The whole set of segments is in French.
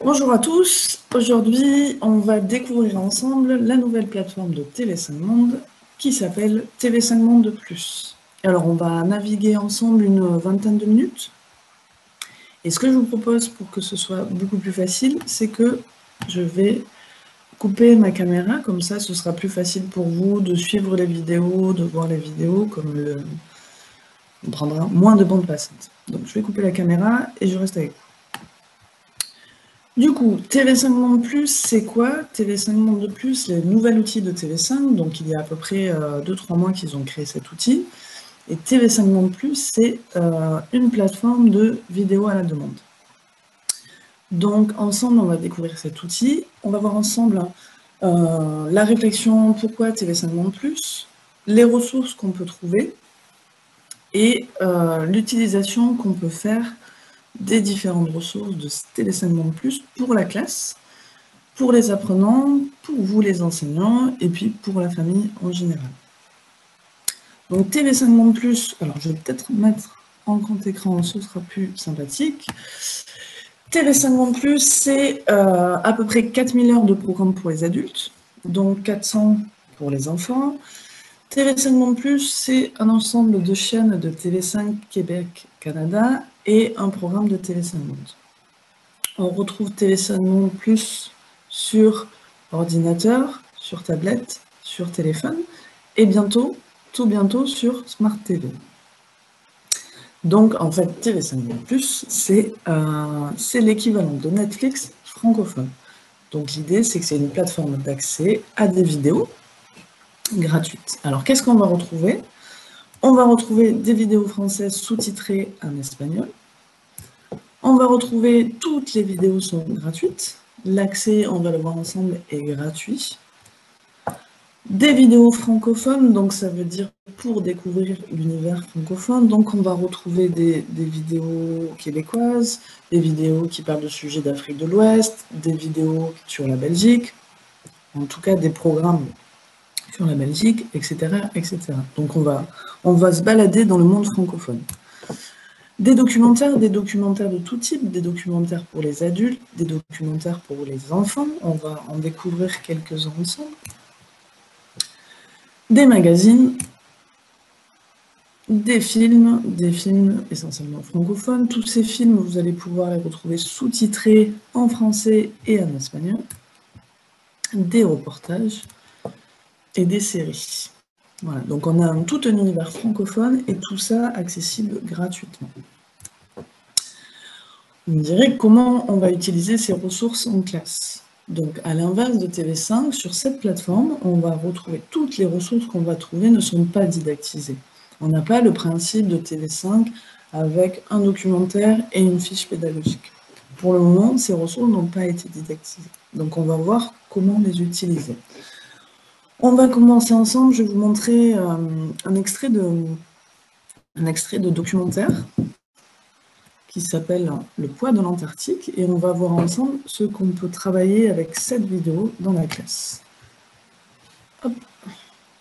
Bonjour à tous, aujourd'hui on va découvrir ensemble la nouvelle plateforme de TV5 Monde qui s'appelle TV5 Monde Plus. Alors on va naviguer ensemble une vingtaine de minutes et ce que je vous propose pour que ce soit beaucoup plus facile, c'est que je vais couper ma caméra, comme ça ce sera plus facile pour vous de suivre les vidéos, de voir les vidéos, on prendra moins de bande passante. Donc je vais couper la caméra et je reste avec vous. Du coup, TV5 Monde Plus, c'est quoi? TV5 Monde Plus, les nouvel outil de TV5, donc il y a à peu près 2-3 mois qu'ils ont créé cet outil. Et TV5 Monde Plus, c'est une plateforme de vidéo à la demande. Donc ensemble, on va découvrir cet outil. On va voir ensemble la réflexion pourquoi TV5 Monde Plus, les ressources qu'on peut trouver et l'utilisation qu'on peut faire des différentes ressources de TV5 Monde Plus pour la classe, pour les apprenants, pour vous les enseignants, et puis pour la famille en général. Donc TV5 Monde Plus, alors je vais peut-être mettre en grand écran, ce sera plus sympathique. TV5 Monde Plus, c'est à peu près 4000 heures de programme pour les adultes, donc 400 pour les enfants. TV5 Monde Plus, c'est un ensemble de chaînes de TV5 Québec, Canada, et un programme de TV5 Monde. On retrouve TV5 Monde Plus sur ordinateur, sur tablette, sur téléphone, et bientôt, tout bientôt, sur Smart TV. Donc, en fait, TV5 Monde Plus, c'est l'équivalent de Netflix francophone. Donc, l'idée, c'est que c'est une plateforme d'accès à des vidéos gratuites. Alors, qu'est-ce qu'on va retrouver? On va retrouver des vidéos françaises sous-titrées en espagnol. On va retrouver toutes les vidéos sont gratuites. L'accès, on va le voir ensemble, est gratuit. Des vidéos francophones, donc ça veut dire pour découvrir l'univers francophone. Donc on va retrouver des vidéos québécoises, des vidéos qui parlent de sujets d'Afrique de l'Ouest, des vidéos sur la Belgique, en tout cas des programmes sur la Belgique, etc. etc. Donc on va se balader dans le monde francophone. Des documentaires de tout type, des documentaires pour les adultes, des documentaires pour les enfants, on va en découvrir quelques-uns ensemble. Des magazines, des films essentiellement francophones. Tous ces films, vous allez pouvoir les retrouver sous-titrés en français et en espagnol. Des reportages et des séries. Voilà, donc on a tout un univers francophone et tout ça accessible gratuitement. On dirait comment on va utiliser ces ressources en classe. Donc, à l'inverse de TV5, sur cette plateforme, on va retrouver toutes les ressources qu'on va trouver ne sont pas didactisées. On n'a pas le principe de TV5 avec un documentaire et une fiche pédagogique. Pour le moment, ces ressources n'ont pas été didactisées. Donc, on va voir comment les utiliser. On va commencer ensemble. Je vais vous montrer un extrait de documentaire qui s'appelle Le poids de l'Antarctique, et on va voir ensemble ce qu'on peut travailler avec cette vidéo dans la classe. Hop.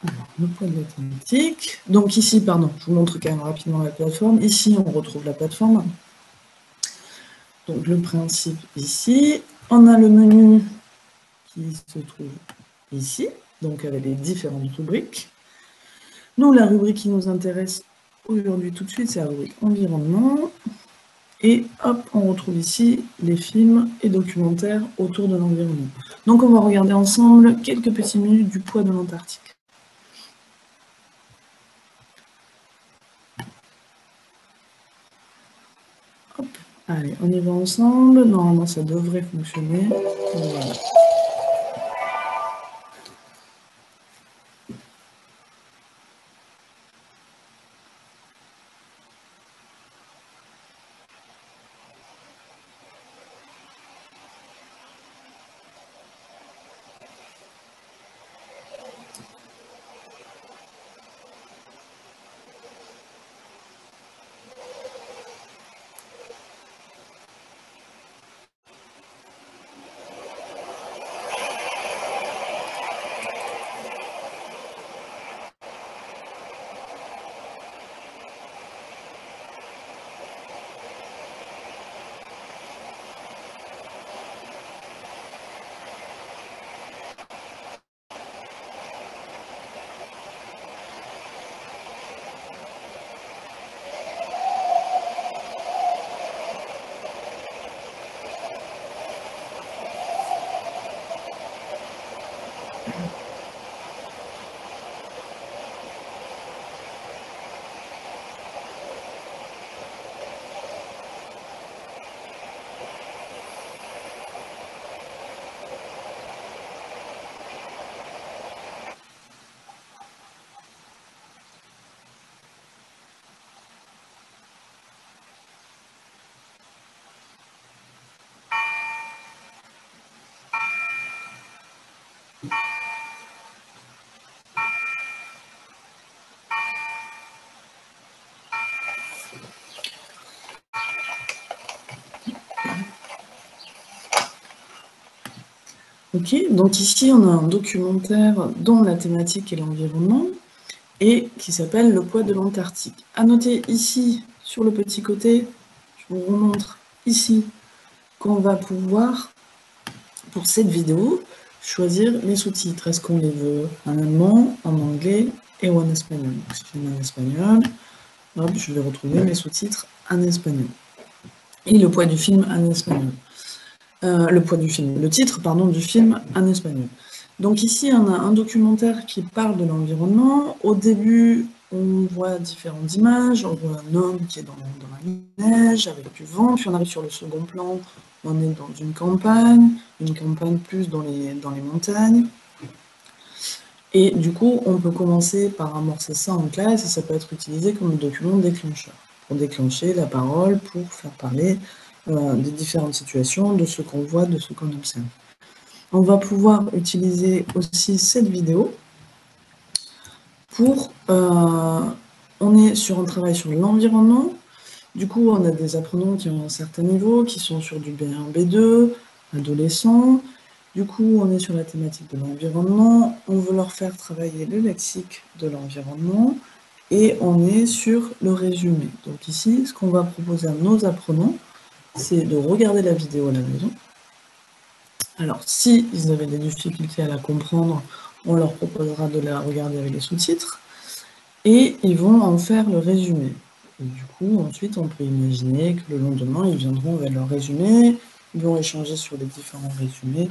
Alors, le poids de l'Atlantique. Donc ici, pardon, je vous montre quand même rapidement la plateforme. Ici, on retrouve la plateforme. Donc le principe ici, on a le menu qui se trouve ici, donc avec les différentes rubriques. Nous, la rubrique qui nous intéresse aujourd'hui tout de suite, c'est la rubrique environnement. Et hop, on retrouve ici les films et documentaires autour de l'environnement. Donc on va regarder ensemble quelques petites minutes du poids de l'Antarctique. Hop, allez, on y va ensemble. Normalement, ça devrait fonctionner. Voilà. Ok, donc ici on a un documentaire dont la thématique est l'environnement et qui s'appelle Le poids de l'Antarctique. À noter ici, sur le petit côté, je vous remontre ici qu'on va pouvoir, pour cette vidéo, choisir les sous-titres. Est-ce qu'on les veut en allemand, en anglais et ou en espagnol? Donc, si je mets en espagnol, hop, je vais retrouver mes sous-titres en espagnol. Et le poids du film en espagnol. Le titre, pardon, du film en espagnol. Donc ici, on a un documentaire qui parle de l'environnement. Au début, on voit différentes images. On voit un homme qui est dans la neige, avec du vent. Puis on arrive sur le second plan, on est dans une campagne plus dans les montagnes. Et du coup, on peut commencer par amorcer ça en classe, et ça peut être utilisé comme document déclencheur, pour déclencher la parole, pour faire parler des différentes situations, de ce qu'on voit, de ce qu'on observe. On va pouvoir utiliser aussi cette vidéo pour... on est sur un travail sur l'environnement. Du coup, on a des apprenants qui ont un certain niveau, qui sont sur du B1, B2, adolescents. Du coup, on est sur la thématique de l'environnement. On veut leur faire travailler le lexique de l'environnement. Et on est sur le résumé. Donc ici, ce qu'on va proposer à nos apprenants, c'est de regarder la vidéo à la maison. Alors, si ils avaient des difficultés à la comprendre, on leur proposera de la regarder avec les sous-titres. Et ils vont en faire le résumé. Et du coup, ensuite, on peut imaginer que le lendemain, ils viendront avec leur résumé, ils vont échanger sur les différents résumés.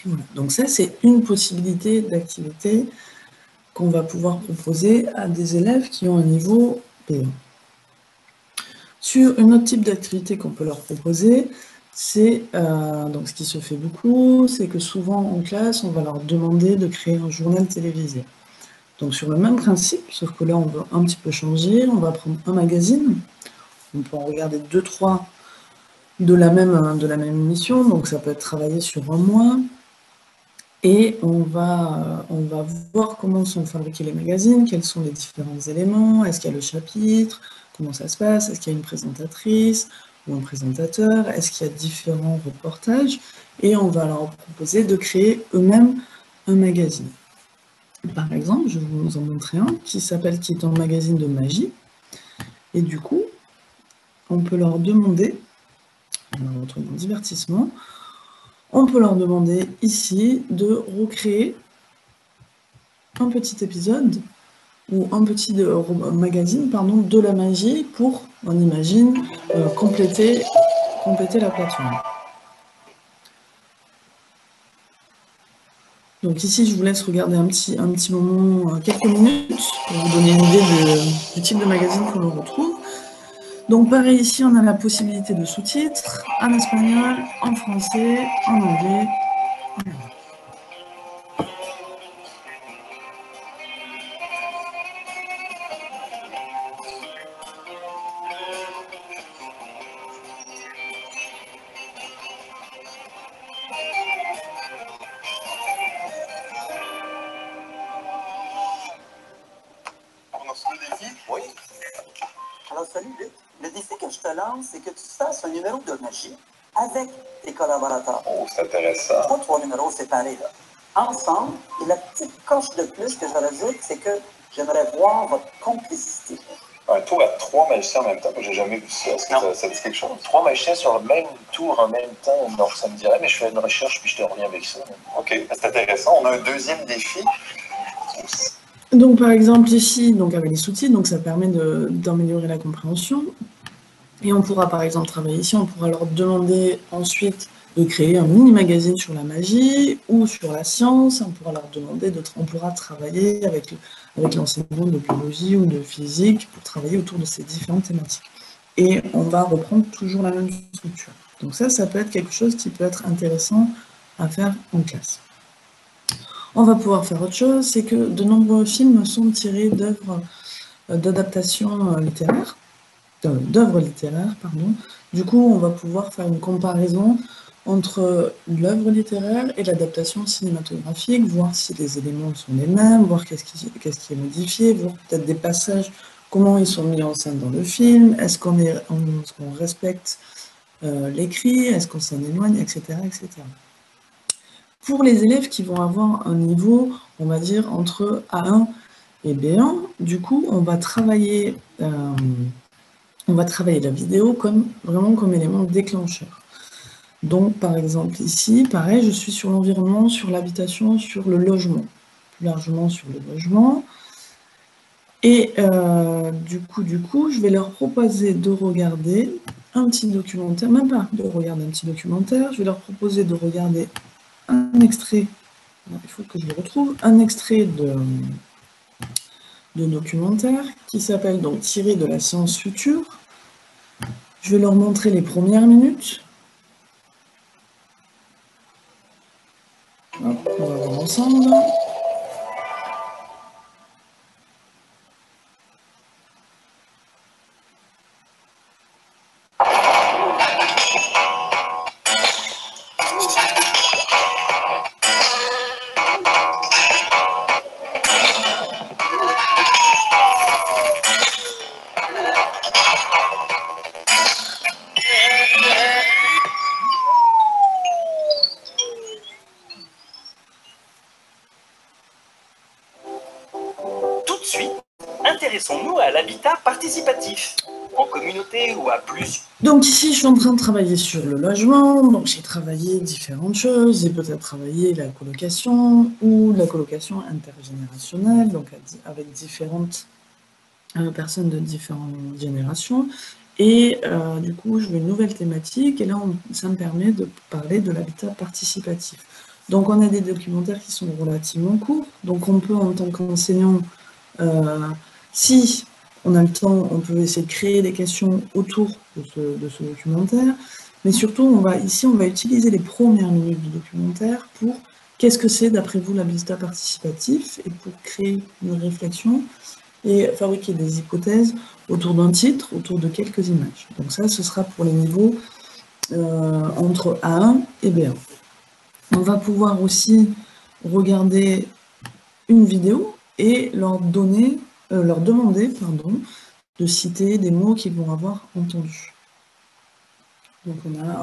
Voilà. Donc ça, c'est une possibilité d'activité qu'on va pouvoir proposer à des élèves qui ont un niveau B1. Sur un autre type d'activité qu'on peut leur proposer, c'est, donc ce qui se fait beaucoup, c'est que souvent en classe, on va leur demander de créer un journal télévisé. Donc sur le même principe, sauf que là on veut un petit peu changer, on va prendre un magazine, on peut en regarder 2-3 de la même émission, donc ça peut être travaillé sur un mois, et on va voir comment sont fabriqués les magazines, quels sont les différents éléments, est-ce qu'il y a le chapitre, comment ça se passe, est-ce qu'il y a une présentatrice ou un présentateur, est-ce qu'il y a différents reportages, et on va leur proposer de créer eux-mêmes un magazine. Par exemple, je vais vous en montrer un qui est un magazine de magie. Et du coup, on peut leur demander, on va retrouver un divertissement, on peut leur demander ici de recréer un petit épisode ou un petit magazine de la magie pour, on imagine, compléter la plateforme. Donc ici, je vous laisse regarder un petit moment, quelques minutes, pour vous donner une idée du type de magazine qu'on retrouve. Donc pareil, ici, on a la possibilité de sous-titres en espagnol, en français, en anglais, en allemand. Le défi? Oui. Alors, salut, Luc. Le défi que je te lance, c'est que tu fasses un numéro de magie avec tes collaborateurs. Oh, c'est intéressant. 3 numéros séparés, là. Ensemble, et la petite coche de plus que je rajoute, c'est que j'aimerais voir votre complicité. Un tour à 3 magiciens en même temps, j'ai jamais vu ça. Est-ce que ça dit quelque chose? 3 magiciens sur le même tour en même temps, donc ça me dirait, mais je fais une recherche puis je te reviens avec ça. OK, c'est intéressant. On a un deuxième défi. Donc par exemple ici, donc avec les sous-titres, donc ça permet d'améliorer la compréhension. Et on pourra par exemple travailler ici, on pourra leur demander ensuite de créer un mini-magazine sur la magie ou sur la science. On pourra leur demander on pourra travailler avec l'enseignement de biologie ou de physique pour travailler autour de ces différentes thématiques. Et on va reprendre toujours la même structure. Donc ça peut être quelque chose qui peut être intéressant à faire en classe. On va pouvoir faire autre chose, c'est que de nombreux films sont tirés d'œuvres d'adaptation littéraire, d'œuvres littéraires, pardon. Du coup, on va pouvoir faire une comparaison entre l'œuvre littéraire et l'adaptation cinématographique, voir si les éléments sont les mêmes, voir qu'est-ce qui est modifié, voir peut-être des passages comment ils sont mis en scène dans le film, est-ce qu'on respecte l'écrit, est-ce qu'on s'en éloigne, etc., etc. Pour les élèves qui vont avoir un niveau, on va dire, entre A1 et B1, du coup, on va travailler la vidéo vraiment comme élément déclencheur. Donc, par exemple, ici, pareil, je suis sur l'environnement, sur l'habitation, sur le logement, plus largement sur le logement. Et du coup, je vais leur proposer de regarder un petit documentaire, même pas de regarder un petit documentaire, je vais leur proposer de regarder un extrait, il faut que je le retrouve, un extrait de documentaire qui s'appelle donc Tiré de la science future. Je vais leur montrer les premières minutes. Hop, on va voir ensemble. Intéressons-nous à l'habitat participatif, en communauté ou à plus. Donc ici, je suis en train de travailler sur le logement, donc j'ai travaillé différentes choses, j'ai peut-être travaillé la colocation ou la colocation intergénérationnelle, donc avec différentes personnes de différentes générations. Et du coup, je veux une nouvelle thématique, et là, ça me permet de parler de l'habitat participatif. Donc on a des documentaires qui sont relativement courts, donc on peut en tant qu'enseignant, si on a le temps, on peut essayer de créer des questions autour de ce documentaire, mais surtout, on va utiliser les premières minutes du documentaire pour qu'est-ce que c'est d'après vous l'habitat participatif, et pour créer une réflexion et fabriquer des hypothèses autour d'un titre, autour de quelques images. Donc ça, ce sera pour les niveaux entre A1 et B1. On va pouvoir aussi regarder une vidéo et leur demander de citer des mots qu'ils vont avoir entendus. Donc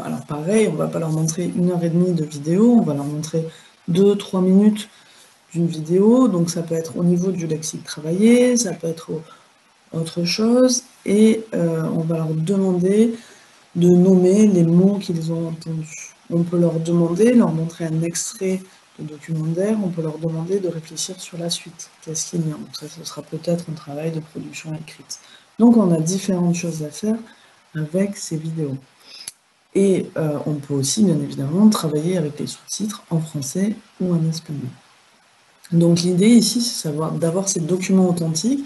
alors pareil, on ne va pas leur montrer 1h30 de vidéo, on va leur montrer 2-3 minutes d'une vidéo, donc ça peut être au niveau du lexique travaillé, ça peut être autre chose, et on va leur demander de nommer les mots qu'ils ont entendus. On peut leur montrer un extrait de documentaire, on peut leur demander de réfléchir sur la suite. Qu'est-ce qu'il y a? Donc ça, ce sera peut-être un travail de production écrite. Donc on a différentes choses à faire avec ces vidéos. Et on peut aussi, bien évidemment, travailler avec les sous-titres en français ou en espagnol. Donc l'idée ici, c'est d'avoir ces documents authentiques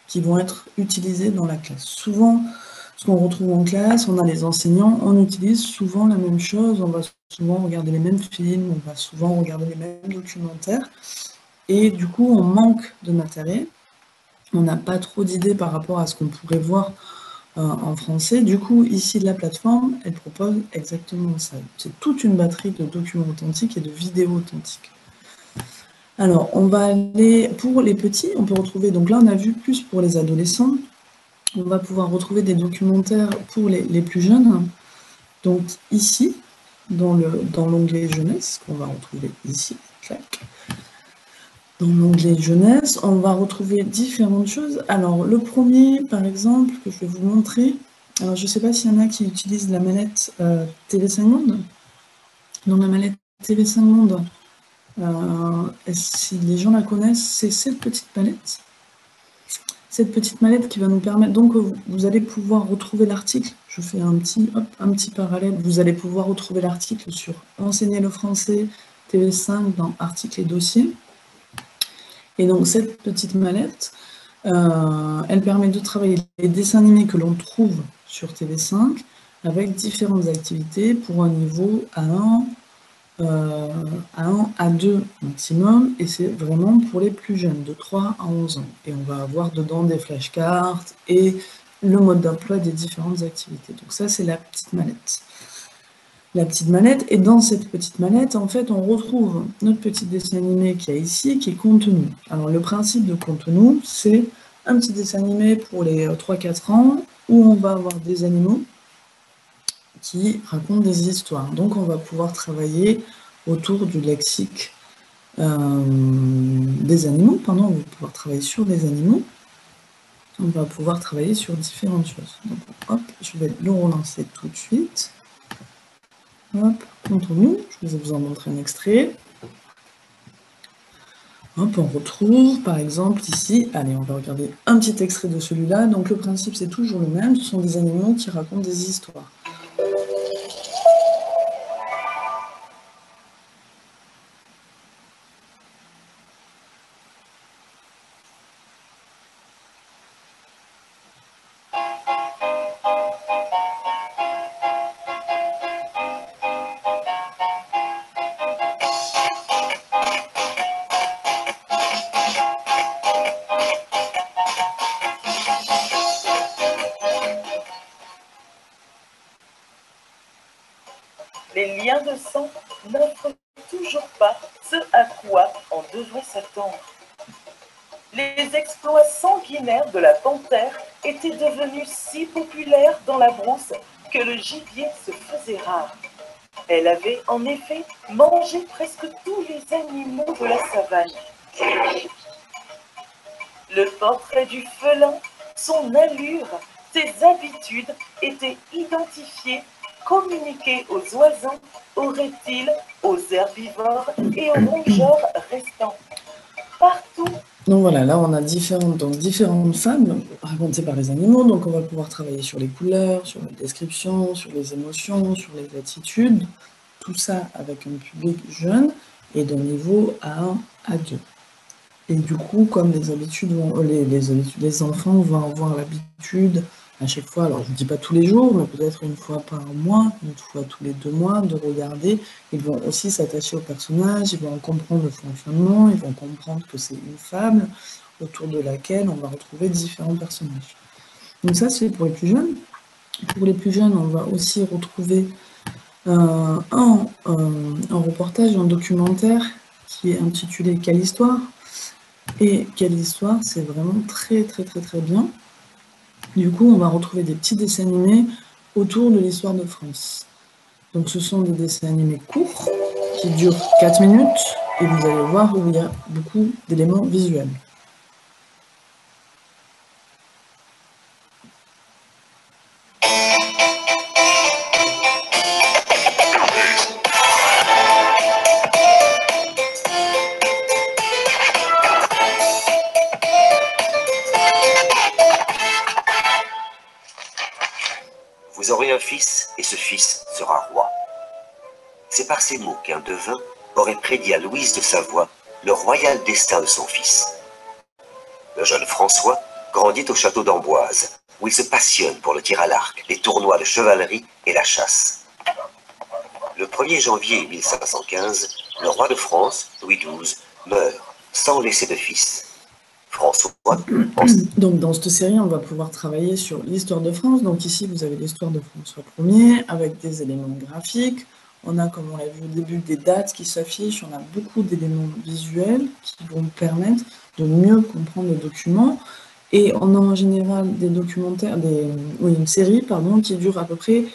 qui vont être utilisés dans la classe. Souvent, ce qu'on retrouve en classe, on a les enseignants, on utilise souvent la même chose, on va souvent regarder les mêmes films, on va souvent regarder les mêmes documentaires, et du coup, on manque de matériel, on n'a pas trop d'idées par rapport à ce qu'on pourrait voir en français. Du coup, ici, la plateforme, elle propose exactement ça. C'est toute une batterie de documents authentiques et de vidéos authentiques. Alors, on va aller pour les petits, on peut retrouver, donc là, on a vu plus pour les adolescents, on va pouvoir retrouver des documentaires pour les plus jeunes. Donc ici, dans l'onglet jeunesse, qu'on va retrouver ici, clac. Dans l'onglet jeunesse, on va retrouver différentes choses. Alors le premier, par exemple, que je vais vous montrer, alors je ne sais pas s'il y en a qui utilisent la mallette TV5 Monde. Dans la mallette TV5 Monde, si les gens la connaissent, c'est cette petite mallette. Cette petite mallette qui va nous permettre, donc vous allez pouvoir retrouver l'article, je fais un petit parallèle, vous allez pouvoir retrouver l'article sur Enseigner le français TV5 dans articles et dossiers. Et donc cette petite mallette, elle permet de travailler les dessins animés que l'on trouve sur TV5 avec différentes activités pour un niveau A1, A1, A2 maximum, et c'est vraiment pour les plus jeunes, de 3 à 11 ans. Et on va avoir dedans des flashcards et le mode d'emploi des différentes activités. Donc ça, c'est la petite mallette. La petite mallette, et dans cette petite mallette, en fait, on retrouve notre petit dessin animé qu'il y a ici, qui est contenu. Alors, le principe de contenu, c'est un petit dessin animé pour les 3-4 ans, où on va avoir des animaux qui racontent des histoires. Donc on va pouvoir travailler autour du lexique des animaux, on va pouvoir travailler sur des animaux, on va pouvoir travailler sur différentes choses. Donc hop, je vais le relancer tout de suite. Hop, CTRL-nous, je vais vous en montrer un extrait. Hop, on retrouve par exemple ici, allez, on va regarder un petit extrait de celui-là. Donc le principe c'est toujours le même, ce sont des animaux qui racontent des histoires. Les liens de sang n'offrent toujours pas ce à quoi on devrait s'attendre. Les exploits sanguinaires de la panthère étaient devenus si populaires dans la brousse que le gibier se faisait rare. Elle avait en effet mangé presque tous les animaux de la savane. Le portrait du félin, son allure, ses habitudes étaient identifiées, communiquées aux oiseaux, aux reptiles, aux herbivores et aux rongeurs restants. Partout. Donc voilà, là on a différentes fables racontées par les animaux, donc on va pouvoir travailler sur les couleurs, sur les descriptions, sur les émotions, sur les attitudes, tout ça avec un public jeune et d'un niveau A1 à 2. Et du coup, comme les enfants vont avoir l'habitude à chaque fois, alors je ne dis pas tous les jours, mais peut-être une fois par mois, une fois tous les 2 mois, de regarder. Ils vont aussi s'attacher au personnage, ils vont comprendre le fonctionnement, ils vont comprendre que c'est une fable autour de laquelle on va retrouver différents personnages. Donc ça, c'est pour les plus jeunes. Pour les plus jeunes, on va aussi retrouver un reportage, un documentaire qui est intitulé « Quelle histoire ?» Et « Quelle histoire ?» c'est vraiment très bien. Du coup, on va retrouver des petits dessins animés autour de l'histoire de France. Donc ce sont des dessins animés courts, qui durent 4 minutes, et vous allez voir où il y a beaucoup d'éléments visuels. Vous aurez un fils, et ce fils sera roi. C'est par ces mots qu'un devin aurait prédit à Louise de Savoie le royal destin de son fils. Le jeune François grandit au château d'Amboise, où il se passionne pour le tir à l'arc, les tournois de chevalerie et la chasse. Le 1er janvier 1515, le roi de France, Louis XII, meurt sans laisser de fils. François. Donc dans cette série, on va pouvoir travailler sur l'histoire de France. Donc ici, vous avez l'histoire de François Ier avec des éléments graphiques. On a, comme on l'a vu au début, des dates qui s'affichent. On a beaucoup d'éléments visuels qui vont permettre de mieux comprendre le document. Et on a en général des documentaires, une série qui dure à peu près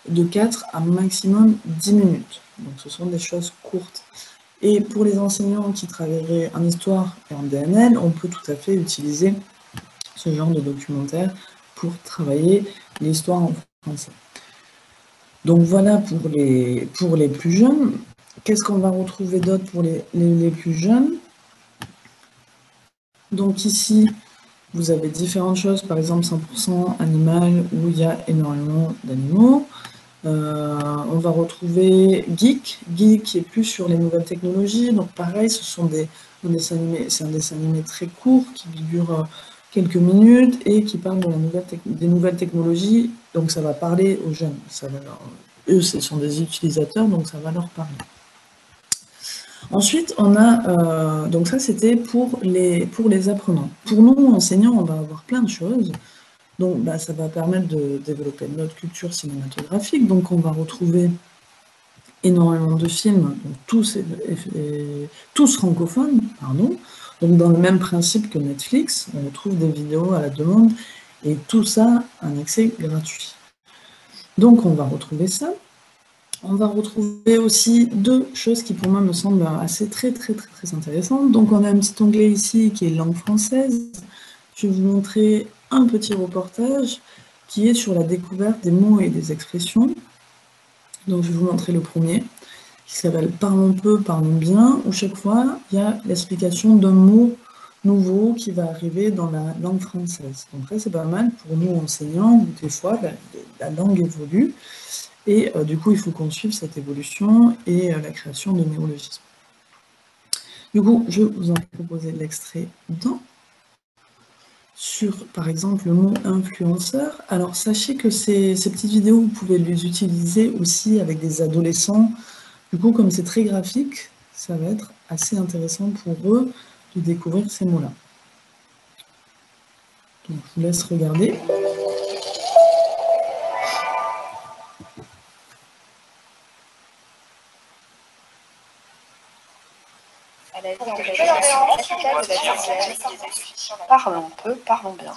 de 4 à maximum 10 minutes. Donc ce sont des choses courtes. Et pour les enseignants qui travailleraient en histoire et en DNL, on peut tout à fait utiliser ce genre de documentaire pour travailler l'histoire en français. Donc voilà pour les plus jeunes. Qu'est-ce qu'on va retrouver d'autre pour les plus jeunes? Donc ici, vous avez différentes choses, par exemple 100% animal, où il y a énormément d'animaux. On va retrouver Geek qui est plus sur les nouvelles technologies. Donc pareil, ce sont des dessins animés, c'est un dessin animé très court qui dure quelques minutes et qui parle de des nouvelles technologies. Donc ça va parler aux jeunes. Eux, ce sont des utilisateurs, donc ça va leur parler. Ensuite, on a, donc ça c'était pour les apprenants. Pour nous, enseignants, on va avoir plein de choses. Donc, ça va permettre de développer notre culture cinématographique. Donc, on va retrouver énormément de films, donc tous francophones, pardon. Donc dans le même principe que Netflix, on retrouve des vidéos à la demande et tout ça, un accès gratuit. Donc on va retrouver ça. On va retrouver aussi deux choses qui pour moi me semblent assez très intéressantes. Donc on a un petit onglet ici qui est langue française. Je vais vous montrer un petit reportage qui est sur la découverte des mots et des expressions. Donc je vais vous montrer le premier, qui s'appelle « Parlons peu, parlons bien », où chaque fois, il y a l'explication d'un mot nouveau qui va arriver dans la langue française. Donc ça, c'est pas mal pour nous enseignants, où des fois, la langue évolue, et du coup, il faut qu'on suive cette évolution et la création de néologismes. Du coup, je vais vous en proposer l'extrait dans sur, par exemple, le mot influenceur. Alors, sachez que ces petites vidéos, vous pouvez les utiliser aussi avec des adolescents. Du coup, comme c'est très graphique, ça va être assez intéressant pour eux de découvrir ces mots-là. Donc, je vous laisse regarder. Parlons peu, parlons bien.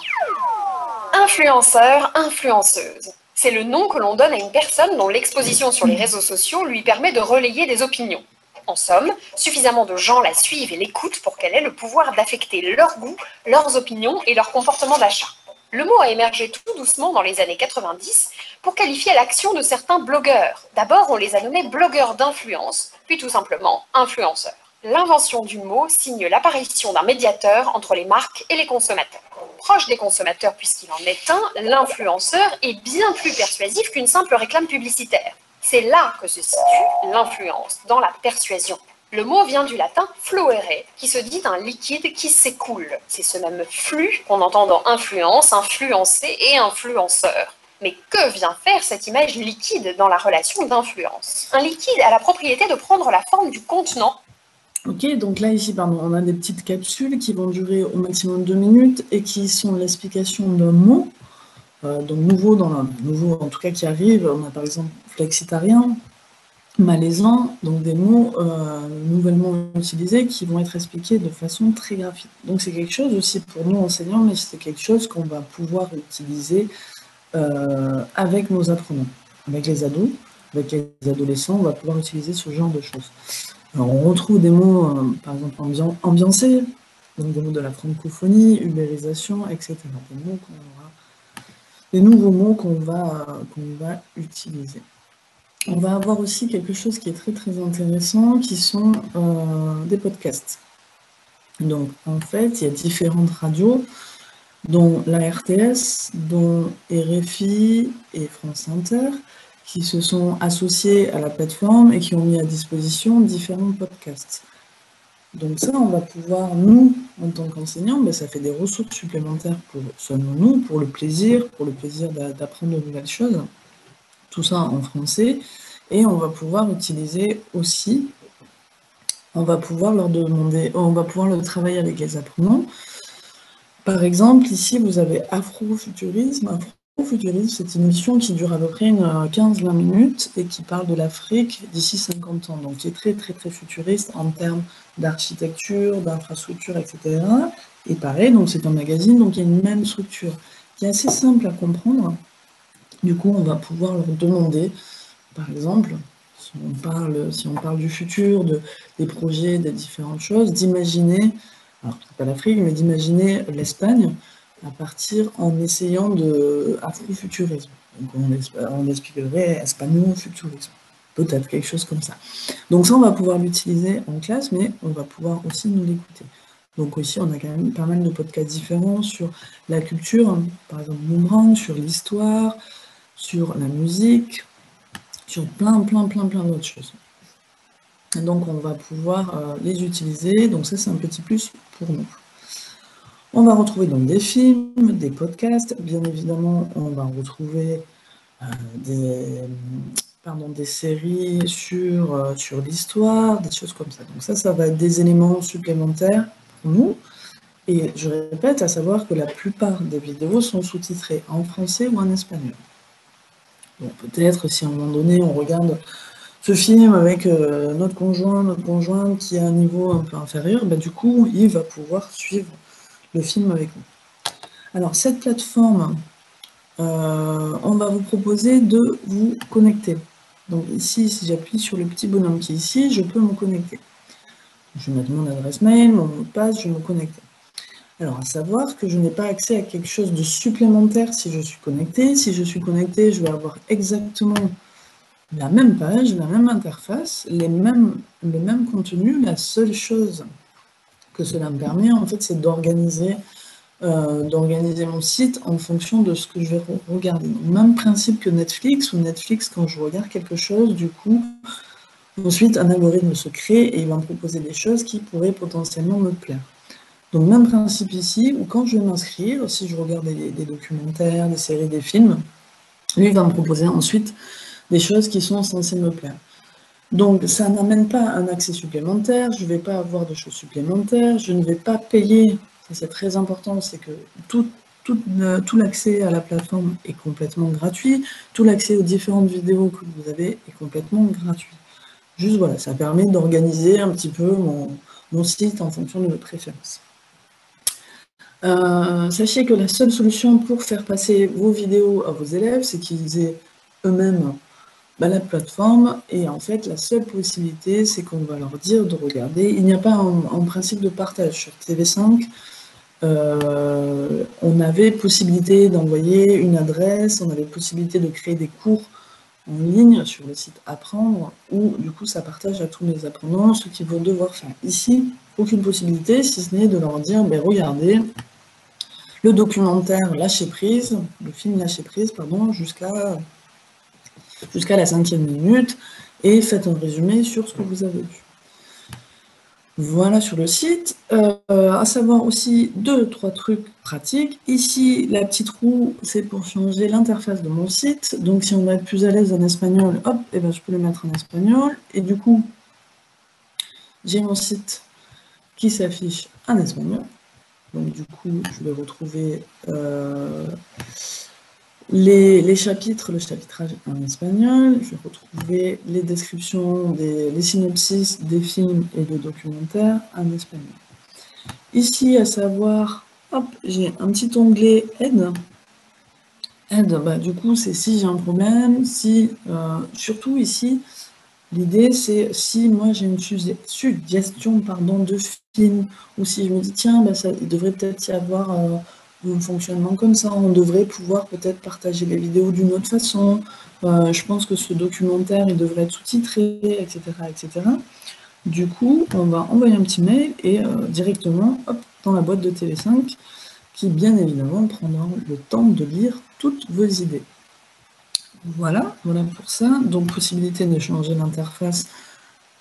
Influenceur, influenceuse. C'est le nom que l'on donne à une personne dont l'exposition sur les réseaux sociaux lui permet de relayer des opinions. En somme, suffisamment de gens la suivent et l'écoutent pour qu'elle ait le pouvoir d'affecter leur goût, leurs opinions et leur comportement d'achat. Le mot a émergé tout doucement dans les années 90 pour qualifier l'action de certains blogueurs. D'abord, on les a nommés blogueurs d'influence, puis tout simplement influenceurs. L'invention du mot signe l'apparition d'un médiateur entre les marques et les consommateurs. Proche des consommateurs puisqu'il en est un, l'influenceur est bien plus persuasif qu'une simple réclame publicitaire. C'est là que se situe l'influence, dans la persuasion. Le mot vient du latin fluere, qui se dit un liquide qui s'écoule. C'est ce même flux qu'on entend dans influence, influencer et influenceur. Mais que vient faire cette image liquide dans la relation d'influence? Un liquide a la propriété de prendre la forme du contenant. Ok, donc là, ici, pardon, on a des petites capsules qui vont durer au maximum 2 minutes et qui sont l'explication d'un mot, donc nouveau, nouveau en tout cas qui arrive. On a par exemple flexitarien, malaisant, donc des mots nouvellement utilisés qui vont être expliqués de façon très graphique. Donc c'est quelque chose aussi pour nous enseignants, mais c'est quelque chose qu'on va pouvoir utiliser avec nos apprenants, avec les ados, avec les adolescents, on va pouvoir utiliser ce genre de choses. Alors, on retrouve des mots, par exemple, ambiancés, donc des mots de la francophonie, ubérisation, etc. Des nouveaux mots qu'on va utiliser. On va avoir aussi quelque chose qui est très intéressant, qui sont des podcasts. Donc, en fait, il y a différentes radios, dont la RTS, dont RFI et France Inter, qui se sont associés à la plateforme et qui ont mis à disposition différents podcasts. Donc ça, on va pouvoir, nous, en tant qu'enseignants, ça fait des ressources supplémentaires pour seulement nous, pour le plaisir d'apprendre de nouvelles choses, tout ça en français, et on va pouvoir utiliser aussi, on va pouvoir leur demander, on va pouvoir le travailler avec les apprenants. Par exemple, ici, vous avez Afrofuturisme. Afrofuturisme, c'est une mission qui dure à peu près 15-20 minutes et qui parle de l'Afrique d'ici 50 ans, donc qui est très futuriste en termes d'architecture, d'infrastructure, etc. Et pareil, donc c'est un magazine, donc il y a une même structure qui est assez simple à comprendre. Du coup, on va pouvoir leur demander, par exemple, si on parle du futur, des projets, des différentes choses, d'imaginer, alors c'est pas l'Afrique, mais d'imaginer l'Espagne à partir en essayant de afrofuturisme. Donc on expliquerait espagnol-futurisme, peut-être quelque chose comme ça. Donc ça, on va pouvoir l'utiliser en classe, mais on va pouvoir aussi nous l'écouter. Donc aussi, on a quand même pas mal de podcasts différents sur la culture, par exemple Boomerang, sur l'histoire, sur la musique, sur plein d'autres choses. Et donc on va pouvoir les utiliser, donc ça c'est un petit plus pour nous. On va retrouver donc des films, des podcasts, bien évidemment on va retrouver des séries sur l'histoire, des choses comme ça. Donc ça va être des éléments supplémentaires pour nous. Et je répète, à savoir que la plupart des vidéos sont sous-titrées en français ou en espagnol. Donc peut-être si à un moment donné on regarde ce film avec notre conjoint qui a un niveau un peu inférieur, bah, du coup, il va pouvoir suivre le film avec nous. Alors, cette plateforme, on va vous proposer de vous connecter. Donc ici, si j'appuie sur le petit bonhomme qui est ici, je peux me connecter. Je vais mettre mon adresse mail, mon mot de passe, je vais me connecter. Alors, à savoir que je n'ai pas accès à quelque chose de supplémentaire si je suis connecté. Si je suis connecté, je vais avoir exactement la même page, la même interface, le même contenu. La seule chose que cela me permet, en fait, c'est d'organiser mon site en fonction de ce que je vais regarder. Donc, même principe que Netflix, où Netflix, quand je regarde quelque chose, du coup, ensuite, un algorithme se crée et il va me proposer des choses qui pourraient potentiellement me plaire. Donc, même principe ici, où quand je vais m'inscrire, si je regarde des documentaires, des séries, des films, lui va me proposer ensuite des choses qui sont censées me plaire. Donc, ça n'amène pas un accès supplémentaire, je ne vais pas avoir de choses supplémentaires, je ne vais pas payer. C'est très important, c'est que tout l'accès à la plateforme est complètement gratuit, tout l'accès aux différentes vidéos que vous avez est complètement gratuit. Juste voilà, ça permet d'organiser un petit peu mon site en fonction de vos préférences. Sachez que la seule solution pour faire passer vos vidéos à vos élèves, c'est qu'ils aient eux-mêmes la plateforme, et en fait la seule possibilité c'est qu'on va leur dire de regarder. Il n'y a pas en principe de partage sur TV5. On avait possibilité d'envoyer une adresse, on avait possibilité de créer des cours en ligne sur le site Apprendre, où du coup ça partage à tous les apprenants ce qu'ils vont devoir faire. Ici, aucune possibilité, si ce n'est de leur dire, regardez, le documentaire Lâcher prise, le film Lâcher prise, pardon, jusqu'à la 5e minute, et faites un résumé sur ce que vous avez vu. Voilà sur le site. À savoir aussi 2-3 trucs pratiques. Ici, la petite roue, c'est pour changer l'interface de mon site. Donc si on va être plus à l'aise en espagnol, hop, et je peux le mettre en espagnol. Et du coup, j'ai mon site qui s'affiche en espagnol. Donc du coup, je vais retrouver les chapitres, le chapitrage en espagnol. Je vais retrouver les descriptions, les synopsis des films et de documentaires en espagnol. Ici, à savoir, hop, j'ai un petit onglet aide. Aide, du coup, c'est si j'ai un problème, surtout ici, l'idée c'est si moi j'ai une suggestion de film, ou si je me dis tiens, il devrait peut-être y avoir un fonctionnement comme ça, on devrait pouvoir peut-être partager les vidéos d'une autre façon, je pense que ce documentaire il devrait être sous-titré, etc., etc. Du coup, on va envoyer un petit mail et directement hop, dans la boîte de TV5 qui bien évidemment prendra le temps de lire toutes vos idées. Voilà pour ça. Donc, possibilité de changer l'interface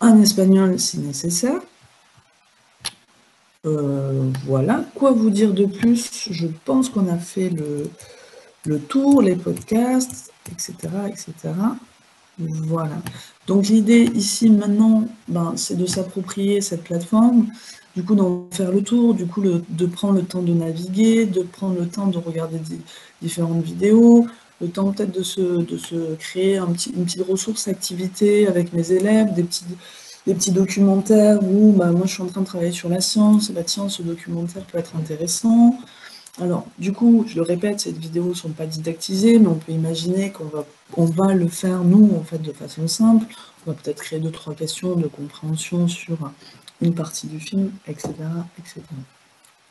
en espagnol si nécessaire. Voilà. Quoi vous dire de plus? Je pense qu'on a fait le tour, les podcasts, etc., etc. Voilà. Donc, l'idée ici, maintenant, c'est de s'approprier cette plateforme, du coup, d'en faire le tour, du coup, de prendre le temps de naviguer, de prendre le temps de regarder différentes vidéos, le temps peut-être de se créer une petite ressource activité avec mes élèves, des petits documentaires où moi je suis en train de travailler sur la science, et tiens, ce documentaire peut être intéressant. Alors, du coup, je le répète, ces vidéos ne sont pas didactisées, mais on peut imaginer qu'on va le faire, nous, en fait, de façon simple. On va peut-être créer 2-3 questions de compréhension sur une partie du film, etc., etc.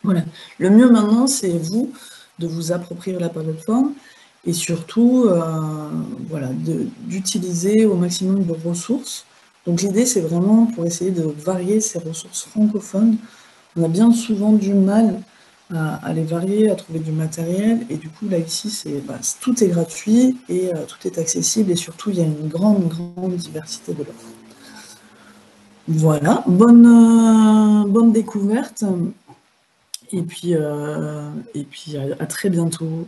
Voilà. Le mieux maintenant, c'est vous, de vous approprier la plateforme, et surtout, d'utiliser au maximum vos ressources. Donc l'idée, c'est vraiment pour essayer de varier ces ressources francophones. On a bien souvent du mal à les varier, à trouver du matériel, et du coup, là, ici, tout est gratuit, et tout est accessible, et surtout, il y a une grande diversité de l'offre. Voilà, bonne découverte, et puis à très bientôt